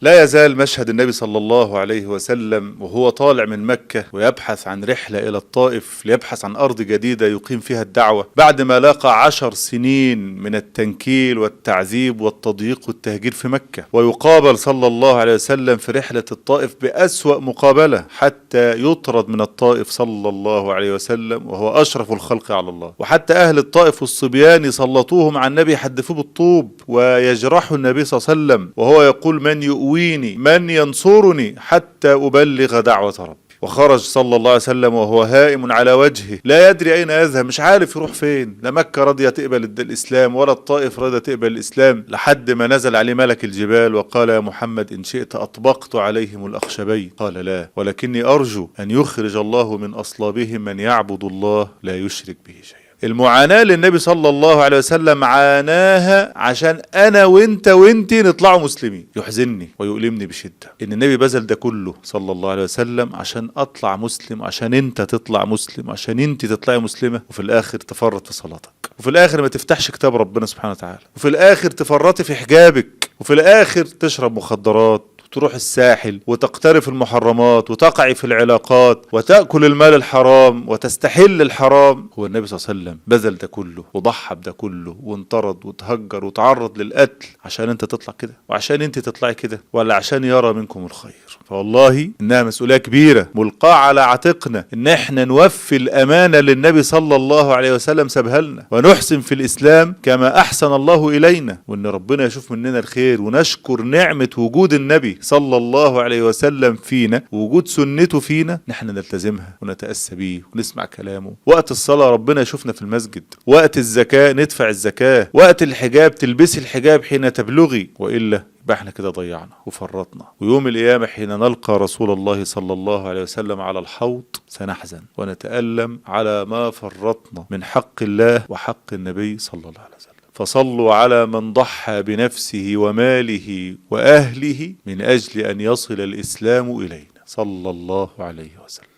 لا يزال مشهد النبي صلى الله عليه وسلم وهو طالع من مكة ويبحث عن رحلة إلى الطائف ليبحث عن أرض جديدة يقيم فيها الدعوة، بعد ما لاقى 10 سنين من التنكيل والتعذيب والتضييق والتهجير في مكة، ويقابل صلى الله عليه وسلم في رحلة الطائف بأسوأ مقابلة حتى يطرد من الطائف صلى الله عليه وسلم وهو أشرف الخلق على الله. وحتى أهل الطائف والصبيان يسلطوهم على النبي يحدفوه بالطوب ويجرحوا النبي صلى الله عليه وسلم وهو يقول: من يؤويني، من ينصرني حتى أبلغ دعوة ربي. وخرج صلى الله عليه وسلم وهو هائم على وجهه لا يدري أين يذهب، مش عارف يروح فين، لا مكة راضية تقبل الإسلام ولا الطائف راضية تقبل الإسلام، لحد ما نزل عليه ملك الجبال وقال: يا محمد إن شئت أطبقت عليهم الأخشبين. قال: لا، ولكني أرجو أن يخرج الله من أصلابهم من يعبد الله لا يشرك به شيئا. المعاناة اللي النبي صلى الله عليه وسلم عاناها عشان أنا وإنت وإنتي نطلعوا مسلمين، يحزنني ويؤلمني بشدة إن النبي بذل ده كله صلى الله عليه وسلم عشان أطلع مسلم، عشان أنت تطلع مسلم، عشان أنت تطلعي مسلمة، وفي الآخر تفرط في صلاتك، وفي الآخر ما تفتحش كتاب ربنا سبحانه وتعالى، وفي الآخر تفرطي في حجابك، وفي الآخر تشرب مخدرات تروح الساحل وتقترف المحرمات وتقع في العلاقات وتأكل المال الحرام وتستحل الحرام. هو النبي صلى الله عليه وسلم بذل ده كله وضحى بده كله وانطرد وتهجر وتعرض للقتل عشان انت تطلع كده وعشان انت تطلعي كده، ولا عشان يرى منكم الخير؟ فوالله انها مسؤولية كبيرة ملقاة على عاتقنا ان احنا نوفي الامانة للنبي صلى الله عليه وسلم سابها لنا، ونحسن في الاسلام كما احسن الله الينا، وان ربنا يشوف مننا الخير ونشكر نعمة وجود النبي صلى الله عليه وسلم فينا ووجود سنته فينا، نحن نلتزمها ونتأسى بيه ونسمع كلامه. وقت الصلاة ربنا يشوفنا في المسجد، وقت الزكاة ندفع الزكاة، وقت الحجاب تلبسي الحجاب حين تبلغي، وإلا يبقى احنا كده ضيعنا وفرطنا. ويوم القيامة حين نلقى رسول الله صلى الله عليه وسلم على الحوض سنحزن ونتألم على ما فرطنا من حق الله وحق النبي صلى الله عليه وسلم. فصلوا على من ضحى بنفسه وماله وأهله من أجل أن يصل الإسلام إلينا صلى الله عليه وسلم.